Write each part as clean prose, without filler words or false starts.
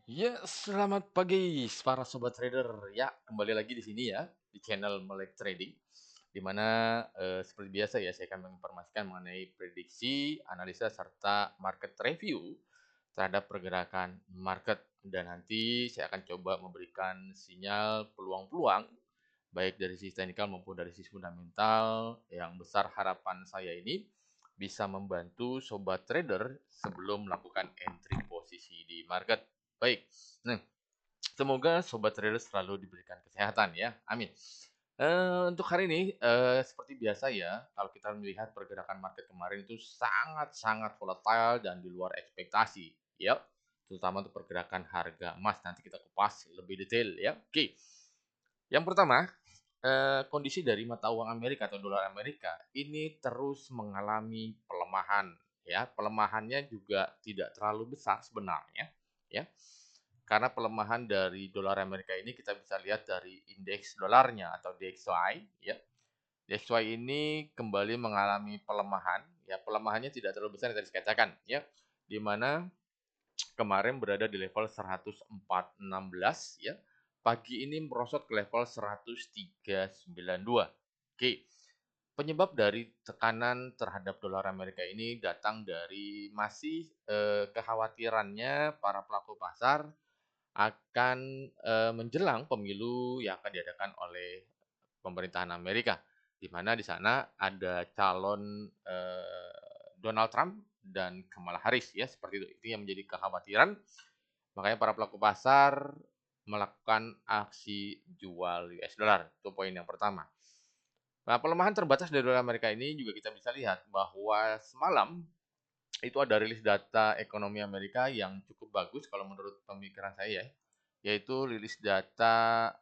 Ya, selamat pagi para sobat trader. Ya, kembali lagi di sini ya di channel Melek Trading. Di mana seperti biasa ya saya akan menginformasikan mengenai prediksi, analisa serta market review terhadap pergerakan market dan nanti saya akan coba memberikan sinyal peluang-peluang baik dari sisi teknikal maupun dari sisi fundamental yang besar harapan saya ini bisa membantu sobat trader sebelum melakukan entry posisi di market. Baik. Nah, semoga sobat trader selalu diberikan kesehatan ya. Amin. Untuk hari ini seperti biasa ya, kalau kita melihat pergerakan market kemarin itu sangat-sangat volatile dan di luar ekspektasi, ya. Terutama untuk pergerakan harga emas. Nanti kita kupas lebih detail ya. Oke. Yang pertama, kondisi dari mata uang Amerika atau dolar Amerika ini terus mengalami pelemahan ya. Pelemahannya juga tidak terlalu besar sebenarnya ya. Karena pelemahan dari dolar Amerika ini kita bisa lihat dari indeks dolarnya atau DXY ya. DXY ini kembali mengalami pelemahan ya. Pelemahannya tidak terlalu besar yang tadi saya katakan ya. Di mana kemarin berada di level 104.16 ya. Pagi ini merosot ke level 103.92. Oke. Penyebab dari tekanan terhadap dolar Amerika ini datang dari masih kekhawatirannya para pelaku pasar akan menjelang pemilu yang akan diadakan oleh pemerintahan Amerika, di mana di sana ada calon Donald Trump dan Kamala Harris ya seperti itu. Itu yang menjadi kekhawatiran. Makanya para pelaku pasar melakukan aksi jual US dollar. Itu poin yang pertama. Nah, pelemahan terbatas dari dolar Amerika ini juga kita bisa lihat bahwa semalam itu ada rilis data ekonomi Amerika yang cukup bagus kalau menurut pemikiran saya ya, yaitu rilis data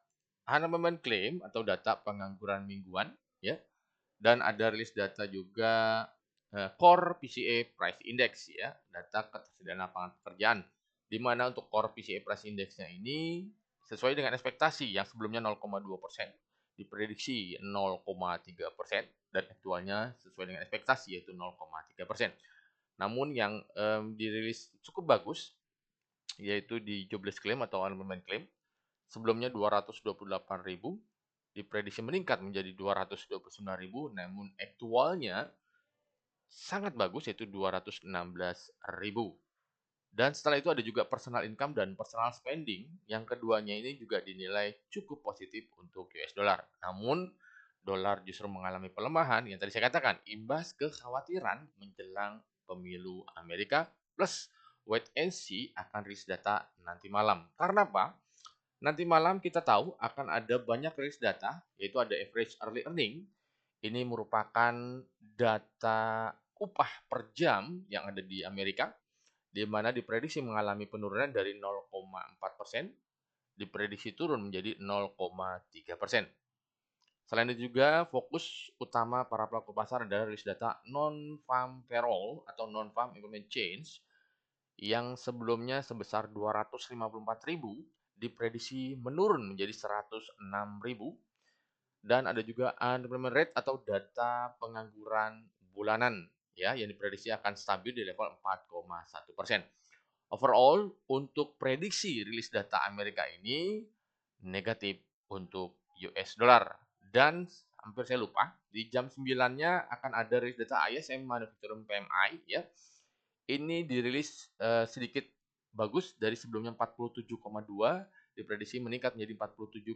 unemployment claim atau data pengangguran mingguan ya, dan ada rilis data juga core PCE price index ya, data ketersediaan lapangan pekerjaan. Di mana untuk core PCE price index-nya ini sesuai dengan ekspektasi yang sebelumnya 0,2%, diprediksi 0,3% dan aktualnya sesuai dengan ekspektasi yaitu 0,3%. Namun yang dirilis cukup bagus yaitu di jobless claim atau unemployment claim sebelumnya 228.000 diprediksi meningkat menjadi 229.000 namun aktualnya sangat bagus yaitu 216.000. Dan setelah itu ada juga personal income dan personal spending. Yang keduanya ini juga dinilai cukup positif untuk US dollar. Namun dolar justru mengalami pelemahan yang tadi saya katakan imbas kekhawatiran menjelang pemilu Amerika plus wait and see akan rilis data nanti malam. Karena apa? Nanti malam kita tahu akan ada banyak rilis data, yaitu ada average early earning. Ini merupakan data upah per jam yang ada di Amerika, di mana diprediksi mengalami penurunan dari 0,4%, diprediksi turun menjadi 0,3%. Selain itu juga fokus utama para pelaku pasar adalah rilis data non-farm payroll atau non-farm employment change yang sebelumnya sebesar 254.000 diprediksi menurun menjadi 106.000 dan ada juga unemployment rate atau data pengangguran bulanan ya yang diprediksi akan stabil di level 4,1%. Overall untuk prediksi rilis data Amerika ini negatif untuk US dollar dan hampir saya lupa di jam 9-nya akan ada rilis data ISM Manufacturing PMI ya. Ini dirilis sedikit bagus dari sebelumnya 47,2 diprediksi meningkat menjadi 47,6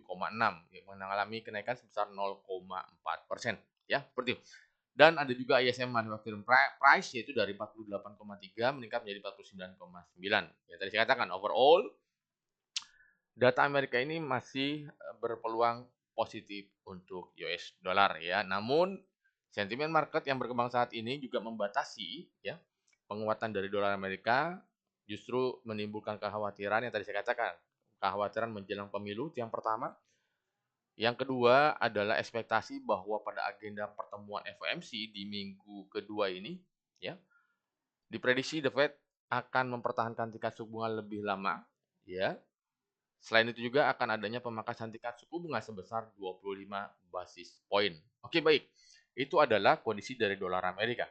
yang mengalami kenaikan sebesar 0,4% ya seperti itu. Dan ada juga ISM Manufacturing Price yaitu dari 48,3 meningkat menjadi 49,9. Ya tadi saya katakan overall data Amerika ini masih berpeluang positif untuk US dollar ya. Namun sentimen market yang berkembang saat ini juga membatasi ya penguatan dari dolar Amerika justru menimbulkan kekhawatiran yang tadi saya katakan. Kekhawatiran menjelang pemilu itu yang pertama. Yang kedua adalah ekspektasi bahwa pada agenda pertemuan FOMC di minggu kedua ini ya, diprediksi The Fed akan mempertahankan tingkat suku bunga lebih lama ya. Selain itu juga akan adanya pemangkasan tingkat suku bunga sebesar 25 basis point. Oke, baik. Itu adalah kondisi dari dolar Amerika.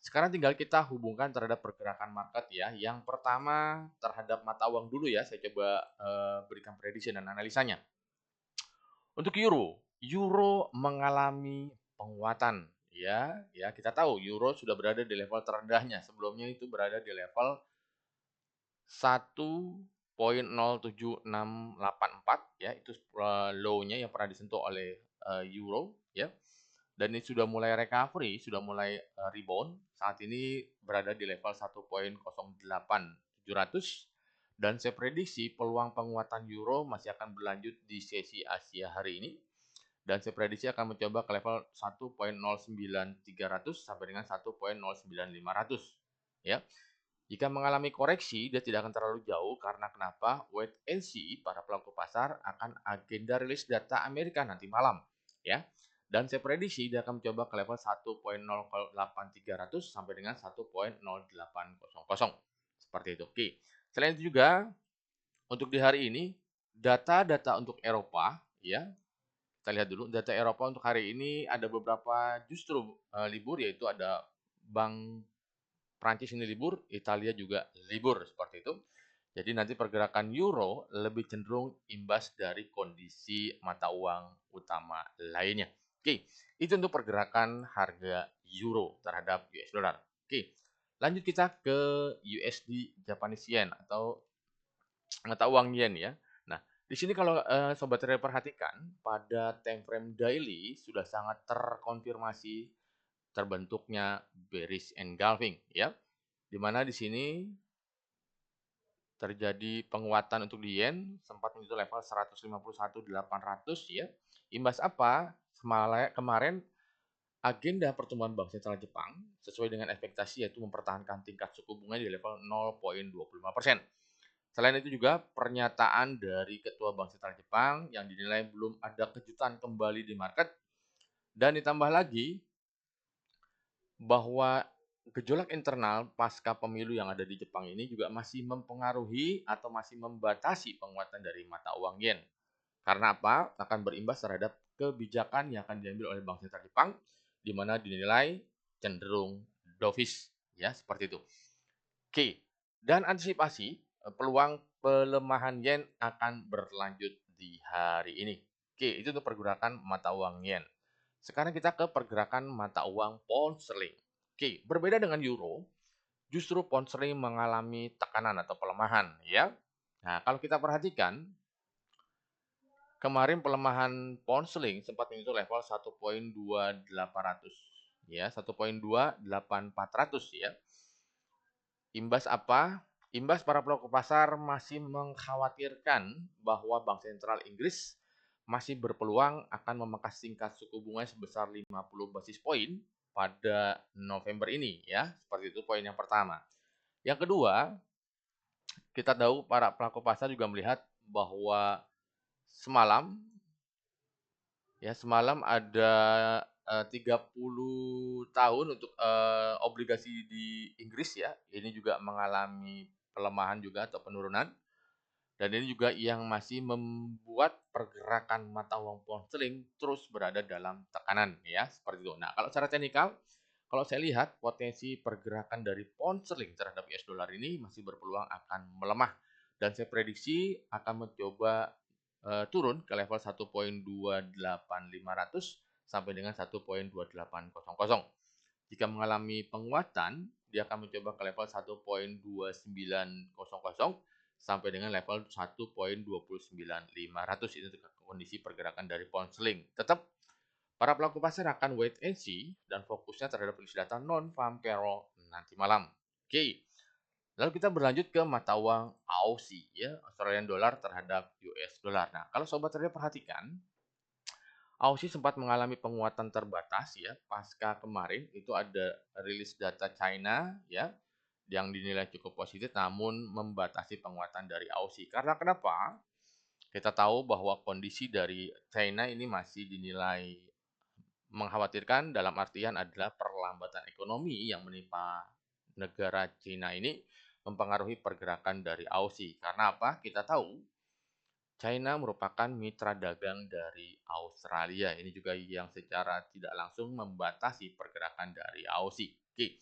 Sekarang tinggal kita hubungkan terhadap pergerakan market ya. Yang pertama terhadap mata uang dulu ya, saya coba berikan prediksi dan analisanya. Untuk euro, euro mengalami penguatan ya. Ya, kita tahu euro sudah berada di level terendahnya. Sebelumnya itu berada di level 1.07684 ya, itu low-nya yang pernah disentuh oleh euro ya. Dan ini sudah mulai recovery, sudah mulai rebound. Saat ini berada di level 1.08700 dan saya prediksi peluang penguatan euro masih akan berlanjut di sesi Asia hari ini. Dan saya prediksi akan mencoba ke level 1.09300 sampai dengan 1.09500 ya. Jika mengalami koreksi, dia tidak akan terlalu jauh karena kenapa? Wait and see para pelaku pasar akan agenda rilis data Amerika nanti malam, ya. Dan saya prediksi dia akan mencoba ke level 1.08300 sampai dengan 1.0800. Seperti itu. Oke. Selain itu juga untuk di hari ini data-data untuk Eropa, ya. Kita lihat dulu data Eropa untuk hari ini ada beberapa justru libur, yaitu ada Bank Prancis ini libur, Italia juga libur seperti itu. Jadi nanti pergerakan euro lebih cenderung imbas dari kondisi mata uang utama lainnya. Oke, itu untuk pergerakan harga euro terhadap US dollar. Oke, lanjut kita ke USD Japanese yen atau mata uang yen ya. Nah, di sini kalau sobat trader perhatikan pada time frame daily sudah sangat terkonfirmasi terbentuknya bearish engulfing ya. Di mana di sini terjadi penguatan untuk di yen sempat menyentuh level 151.800 ya. Imbas apa? Kemarin agenda pertumbuhan Bank Sentral Jepang sesuai dengan ekspektasi yaitu mempertahankan tingkat suku bunga di level 0,25%. Selain itu juga pernyataan dari Ketua Bank Sentral Jepang yang dinilai belum ada kejutan kembali di market dan ditambah lagi bahwa gejolak internal pasca pemilu yang ada di Jepang ini juga masih mempengaruhi atau masih membatasi penguatan dari mata uang yen. Karena apa? Akan berimbas terhadap kebijakan yang akan diambil oleh Bank Sentral Jepang, di mana dinilai cenderung dovish, ya seperti itu. Oke, dan antisipasi peluang pelemahan yen akan berlanjut di hari ini. Oke, itu untuk pergerakan mata uang yen. Sekarang kita ke pergerakan mata uang pound sterling. Oke, berbeda dengan euro, justru pound sterling mengalami tekanan atau pelemahan ya. Nah, kalau kita perhatikan kemarin pelemahan pound sterling sempat menyentuh level 1.2800 ya, 1.28400 ya. Imbas apa? Imbas para pelaku pasar masih mengkhawatirkan bahwa Bank Sentral Inggris masih berpeluang akan memangkas tingkat suku bunga sebesar 50 basis poin pada November ini ya. Seperti itu poin yang pertama. Yang kedua, kita tahu para pelaku pasar juga melihat bahwa semalam semalam ada 30 tahun untuk obligasi di Inggris ya. Ini juga mengalami pelemahan juga atau penurunan. Dan ini juga yang masih membuat pergerakan mata uang pound sterling terus berada dalam tekanan ya, seperti itu. Nah, kalau secara teknikal, kalau saya lihat potensi pergerakan dari pound sterling terhadap US dollar ini masih berpeluang akan melemah dan saya prediksi akan mencoba turun ke level 1.28500 sampai dengan 1.2800. Jika mengalami penguatan, dia akan mencoba ke level 1.2900 sampai dengan level 1.29500. Itu kondisi pergerakan dari pound sterling. Tetap para pelaku pasar akan wait and see dan fokusnya terhadap rilis data non-farm payroll nanti malam. Oke. Lalu kita berlanjut ke mata uang Aussie ya, Australian dollar terhadap US dollar. Nah, kalau sobat trader perhatikan, Aussie sempat mengalami penguatan terbatas ya pasca kemarin itu ada rilis data China ya yang dinilai cukup positif namun membatasi penguatan dari Aussie. Karena kenapa? Kita tahu bahwa kondisi dari China ini masih dinilai mengkhawatirkan dalam artian adalah perlambatan ekonomi yang menimpa negara China ini mempengaruhi pergerakan dari Aussie. Karena apa? Kita tahu China merupakan mitra dagang dari Australia. Ini juga yang secara tidak langsung membatasi pergerakan dari Aussie. Oke.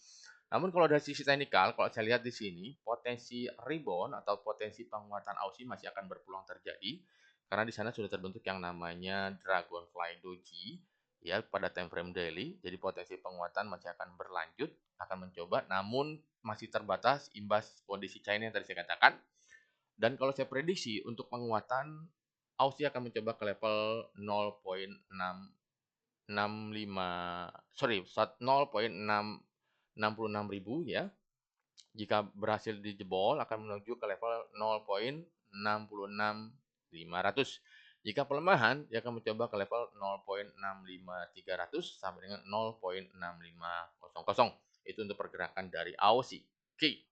Namun kalau dari sisi teknikal, kalau saya lihat di sini, potensi rebound atau potensi penguatan Aussie masih akan berpeluang terjadi karena di sana sudah terbentuk yang namanya Dragonfly Doji ya pada time frame daily. Jadi potensi penguatan masih akan berlanjut, akan mencoba, namun masih terbatas imbas kondisi China yang tadi saya katakan. Dan kalau saya prediksi untuk penguatan Aussie akan mencoba ke level 0,665 sorry 0,666 ribu ya. Jika berhasil dijebol akan menuju ke level 0,66500. Jika pelemahan dia akan mencoba ke level 0,65300 sampai dengan 0,6500. Itu untuk pergerakan dari Aussie. Oke.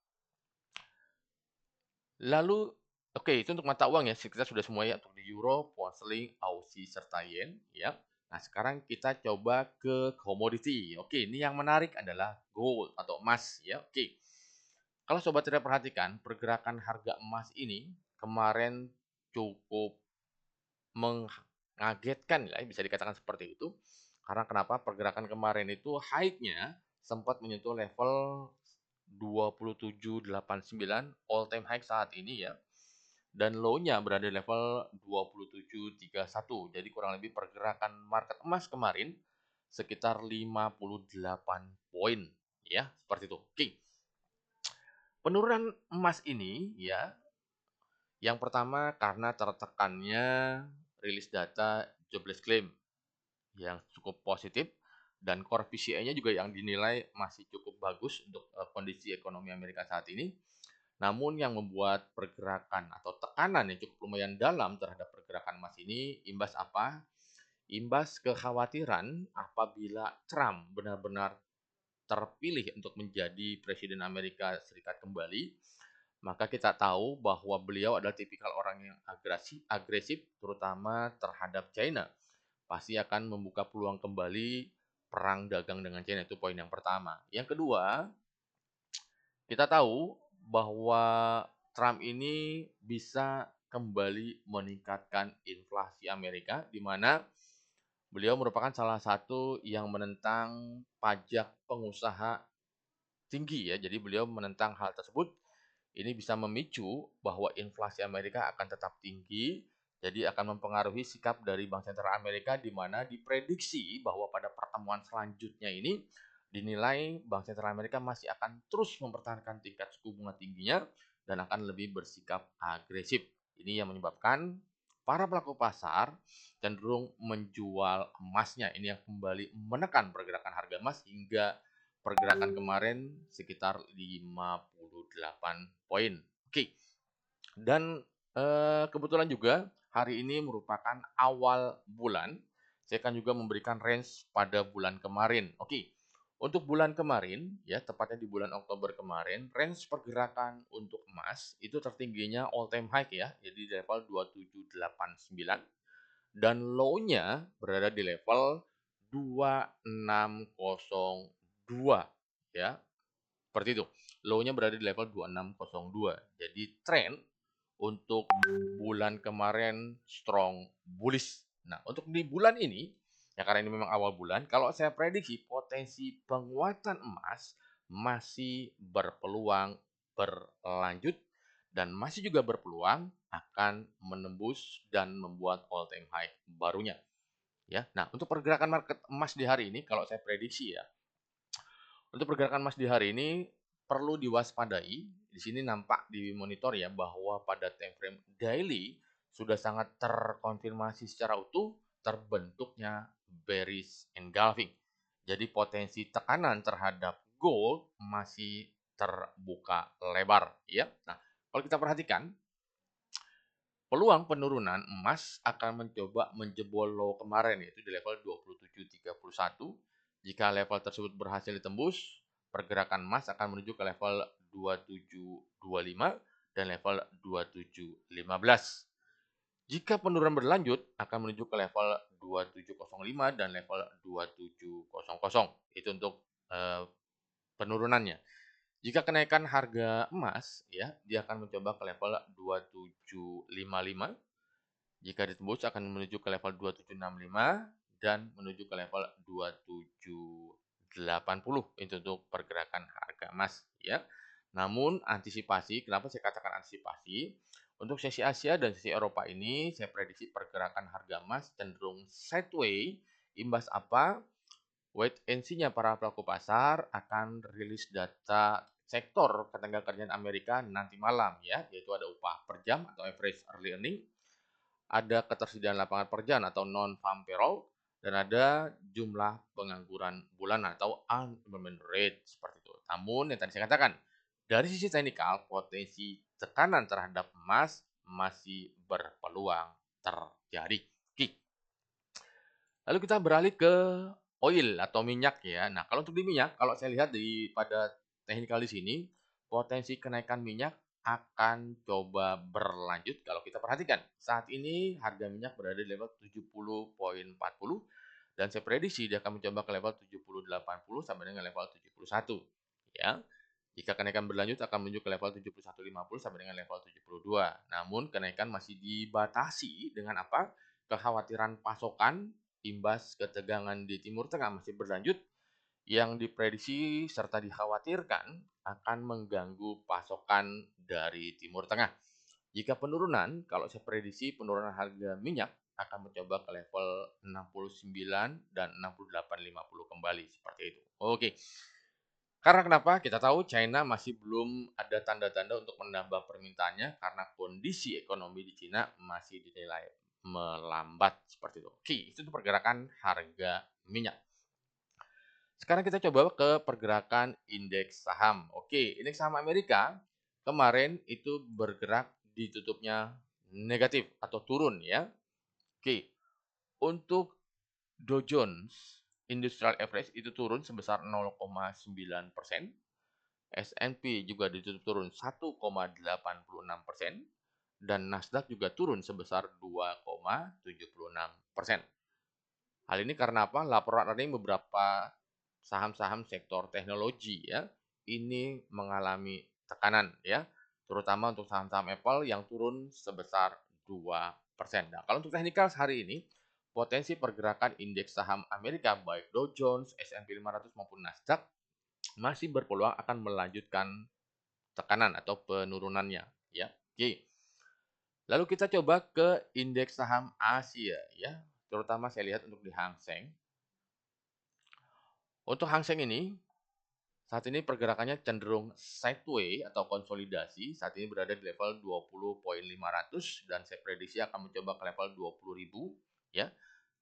Lalu oke, itu untuk mata uang ya. Kita sudah semua ya untuk di euro, pound sterling, Aussie serta yen ya. Nah, sekarang kita coba ke komoditi. Oke, ini yang menarik adalah gold atau emas ya. Oke. Kalau sobat trader perhatikan, pergerakan harga emas ini kemarin cukup mengagetkan ya, bisa dikatakan seperti itu. Karena kenapa? Pergerakan kemarin itu high-nya sempat menyentuh level 27.89 all time high saat ini ya. Dan low-nya berada di level 27.31. Jadi kurang lebih pergerakan market emas kemarin sekitar 58 poin ya, seperti itu. Oke. Penurunan emas ini ya, yang pertama karena tertekannya rilis data jobless claim yang cukup positif dan core PCE-nya juga yang dinilai masih cukup bagus untuk kondisi ekonomi Amerika saat ini. Namun yang membuat pergerakan atau tekanan yang cukup lumayan dalam terhadap pergerakan emas ini imbas apa? Imbas kekhawatiran apabila Trump benar-benar terpilih untuk menjadi Presiden Amerika Serikat kembali, maka kita tahu bahwa beliau adalah tipikal orang yang agresif terutama terhadap China. Pasti akan membuka peluang kembali perang dagang dengan China, itu poin yang pertama. Yang kedua, kita tahu bahwa Trump ini bisa kembali meningkatkan inflasi Amerika, di mana beliau merupakan salah satu yang menentang pajak pengusaha tinggi ya. Jadi beliau menentang hal tersebut. Ini bisa memicu bahwa inflasi Amerika akan tetap tinggi. Jadi akan mempengaruhi sikap dari Bank Sentral Amerika di mana diprediksi bahwa pada pertemuan selanjutnya ini dinilai Bank Sentral Amerika masih akan terus mempertahankan tingkat suku bunga tingginya dan akan lebih bersikap agresif. Ini yang menyebabkan para pelaku pasar cenderung menjual emasnya. Ini yang kembali menekan pergerakan harga emas hingga pergerakan kemarin sekitar 58 poin. Oke. Dan kebetulan juga hari ini merupakan awal bulan. Saya akan juga memberikan range pada bulan kemarin. Oke. Untuk bulan kemarin, ya tepatnya di bulan Oktober kemarin, range pergerakan untuk emas itu tertingginya all time high ya, jadi di level 2789 dan low-nya berada di level 2602 ya. Seperti itu. Low-nya berada di level 2602. Jadi tren untuk bulan kemarin strong bullish. Nah, untuk di bulan ini ya karena ini memang awal bulan, kalau saya prediksi potensi penguatan emas masih berpeluang berlanjut dan masih juga berpeluang akan menembus dan membuat all time high barunya ya. Nah, untuk pergerakan market emas di hari ini kalau saya prediksi ya, untuk pergerakan emas di hari ini perlu diwaspadai. Di sini nampak di monitor ya bahwa pada time frame daily sudah sangat terkonfirmasi secara utuh terbentuknya bearish engulfing. Jadi potensi tekanan terhadap gold masih terbuka lebar ya. Nah, kalau kita perhatikan peluang penurunan emas akan mencoba menjebol low kemarin yaitu di level 27.31. Jika level tersebut berhasil ditembus, pergerakan emas akan menuju ke level 2725 dan level 2715. Jika penurunan berlanjut akan menuju ke level 2705 dan level 2700. Itu untuk penurunannya. Jika kenaikan harga emas ya, dia akan mencoba ke level 2755. Jika ditembus akan menuju ke level 2765 dan menuju ke level 2785. itu untuk pergerakan harga emas ya. Namun antisipasi, kenapa saya katakan antisipasi? Untuk sesi Asia dan sesi Eropa ini saya prediksi pergerakan harga emas cenderung sideways. Imbas apa? Wait and see-nya para pelaku pasar akan rilis data sektor ketenagakerjaan Amerika nanti malam ya, yaitu ada upah per jam atau average early earning, ada ketersediaan lapangan pekerjaan atau non-farm payroll, dan ada jumlah pengangguran bulanan atau unemployment rate seperti itu. Namun yang tadi saya katakan, dari sisi teknikal potensi tekanan terhadap emas masih berpeluang terjadi. Oke. Lalu kita beralih ke oil atau minyak ya. Nah, kalau untuk di minyak, kalau saya lihat pada teknikal di sini, potensi kenaikan minyak akan coba berlanjut kalau kita perhatikan. Saat ini harga minyak berada di level 70,40 dan saya prediksi dia akan mencoba ke level 70,80 sampai dengan level 71 ya. Jika kenaikan berlanjut akan menuju ke level 71,50 sampai dengan level 72. Namun kenaikan masih dibatasi dengan apa? Kekhawatiran pasokan imbas ketegangan di Timur Tengah masih berlanjut yang diprediksi serta dikhawatirkan akan mengganggu pasokan dari Timur Tengah. Jika penurunan, kalau saya prediksi penurunan harga minyak akan mencoba ke level 69 dan 68,50 kembali seperti itu. Oke. Karena kenapa? Kita tahu China masih belum ada tanda-tanda untuk menambah permintaannya karena kondisi ekonomi di China masih dinilai melambat seperti itu. Oke, itu pergerakan harga minyak. Sekarang kita coba ke pergerakan indeks saham. Oke, indeks saham Amerika kemarin itu bergerak ditutupnya negatif atau turun ya. Oke, untuk Dow Jones Industrial Average itu turun sebesar 0,9%. S&P juga ditutup turun 1,86% dan Nasdaq juga turun sebesar 2,76%. Hal ini karena apa? Laporan earning beberapa saham-saham sektor teknologi ya, ini mengalami tekanan ya, terutama untuk saham-saham Apple yang turun sebesar 2%. Nah, kalau untuk teknikal hari ini, potensi pergerakan indeks saham Amerika baik Dow Jones, S&P 500 maupun Nasdaq masih berpeluang akan melanjutkan tekanan atau penurunannya ya. Oke. Lalu kita coba ke indeks saham Asia ya. Terutama saya lihat untuk di Hang Seng. Untuk Hang Seng ini saat ini pergerakannya cenderung sideways atau konsolidasi. Saat ini berada di level 20,500 dan saya prediksi akan mencoba ke level 20.000 ya.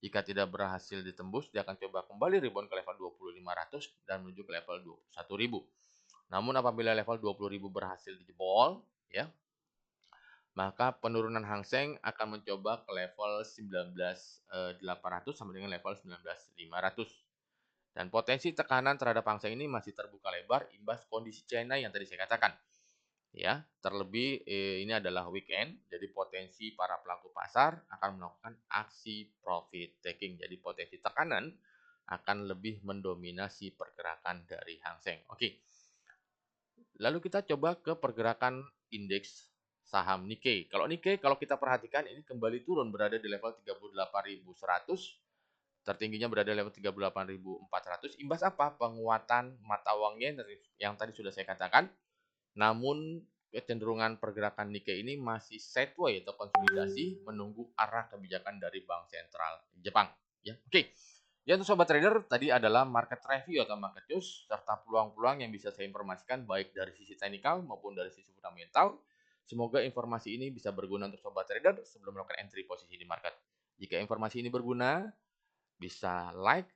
Jika tidak berhasil ditembus, dia akan coba kembali rebound ke level 20.500 dan menuju ke level 21.000. Namun apabila level 20.000 berhasil dijebol ya, maka penurunan Hang Seng akan mencoba ke level 19.800 sampai dengan level 19.500. Dan potensi tekanan terhadap Hang Seng ini masih terbuka lebar imbas kondisi China yang tadi saya katakan. Ya, terlebih ini adalah weekend, jadi potensi para pelaku pasar akan melakukan aksi profit taking. Jadi potensi tekanan akan lebih mendominasi pergerakan dari Hang Seng. Oke. Lalu kita coba ke pergerakan indeks saham Nikkei. Kalau Nikkei, kalau kita perhatikan ini kembali turun berada di level 38.100, tertingginya berada di level 38.400. Imbas apa? Penguatan mata uang yen yang tadi sudah saya katakan. Namun kecenderungan pergerakan Nikkei ini masih sideways atau konsolidasi menunggu arah kebijakan dari Bank Sentral Jepang. Ya, oke. Ya, untuk sobat trader, tadi adalah market review atau market news serta peluang-peluang yang bisa saya informasikan baik dari sisi teknikal maupun dari sisi fundamental. Semoga informasi ini bisa berguna untuk sobat trader sebelum melakukan entry posisi di market. Jika informasi ini berguna, bisa like,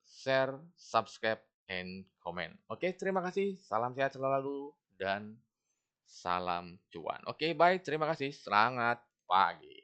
share, subscribe, and comment. Oke, terima kasih. Salam sehat selalu dan salam cuan. Oke, bye. Terima kasih. Selamat pagi.